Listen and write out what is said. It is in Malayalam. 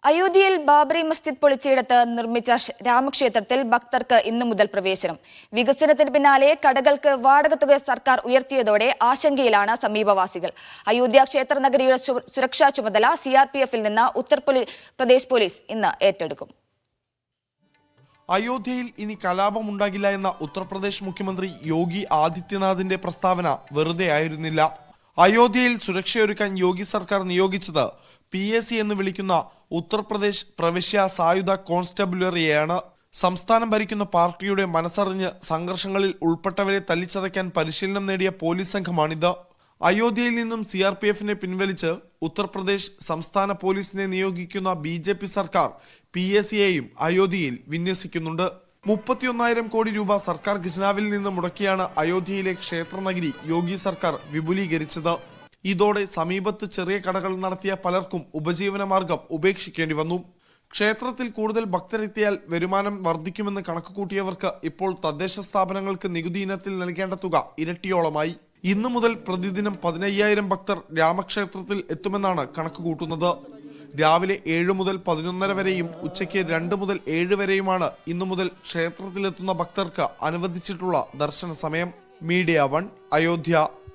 അയോധ്യയിൽ ബാബറി മസ്ജിദ് പൊളിച്ചയിടത്ത് നിർമ്മിച്ച രാമക്ഷേത്രത്തിൽ ഭക്തർക്ക് ഇന്നു മുതൽ പ്രവേശനം. വികസനത്തിന് പിന്നാലെ കടകൾക്ക് വാടക തുക സർക്കാർ ഉയർത്തിയതോടെ ആശങ്കയിലാണ് സമീപവാസികൾ. അയോധ്യ ക്ഷേത്ര നഗരിയുടെ സുരക്ഷാ ചുമതല CRPF-ൽ നിന്ന് ഉത്തർപ്രദേശ് പോലീസ് ഇന്ന് ഏറ്റെടുക്കും. അയോധ്യയിൽ ഇനി കലാപമുണ്ടാകില്ല എന്ന ഉത്തർപ്രദേശ് മുഖ്യമന്ത്രി യോഗി ആദിത്യനാഥിന്റെ പ്രസ്താവന വെറുതെ ആയിരുന്നില്ല. അയോധ്യയിൽ സുരക്ഷയൊരുക്കാൻ യോഗി സർക്കാർ നിയോഗിച്ചത് PAC എന്ന് വിളിക്കുന്ന ഉത്തർപ്രദേശ് പ്രവിശ്യ സായുധ കോൺസ്റ്റബുലറിയെയാണ്. സംസ്ഥാനം ഭരിക്കുന്ന പാർട്ടിയുടെ മനസ്സറിഞ്ഞ് സംഘർഷങ്ങളിൽ ഉൾപ്പെട്ടവരെ തല്ലിച്ചതയ്ക്കാൻ പരിശീലനം നേടിയ പോലീസ് സംഘമാണിത്. അയോധ്യയിൽ നിന്നും CRPF-നെ പിൻവലിച്ച് ഉത്തർപ്രദേശ് സംസ്ഥാന പോലീസിനെ നിയോഗിക്കുന്ന BJP സർക്കാർ PAC-യെയും അയോധ്യയിൽ വിന്യസിക്കുന്നുണ്ട്. 31,000 കോടി രൂപ സർക്കാർ ഖജനാവിൽ നിന്ന് മുടക്കിയാണ് അയോധ്യയിലെ ക്ഷേത്രനഗരി യോഗി സർക്കാർ വിപുലീകരിച്ചത്. ഇതോടെ സമീപത്ത് ചെറിയ കടകൾ നടത്തിയ പലർക്കും ഉപജീവനമാർഗം ഉപേക്ഷിക്കേണ്ടി വന്നു. ക്ഷേത്രത്തിൽ കൂടുതൽ ഭക്തരെത്തിയാൽ വരുമാനം വർദ്ധിക്കുമെന്ന് കണക്കുകൂട്ടിയവർക്ക് ഇപ്പോൾ തദ്ദേശ സ്ഥാപനങ്ങൾക്ക് നികുതി ഇനത്തിൽ നൽകേണ്ട തുക ഇരട്ടിയോളമായി. ഇന്നു മുതൽ പ്രതിദിനം 15,000 ഭക്തർ രാമക്ഷേത്രത്തിൽ എത്തുമെന്നാണ് കണക്കുകൂട്ടുന്നത്. രാവിലെ 7 മുതൽ 11:30 വരെയും ഉച്ചയ്ക്ക് 2 മുതൽ 7 വരെയുമാണ് ഇന്നു മുതൽ ക്ഷേത്രത്തിലെത്തുന്ന ഭക്തർക്ക് അനുവദിച്ചിട്ടുള്ള ദർശന സമയം. മീഡിയ 1 അയോധ്യ.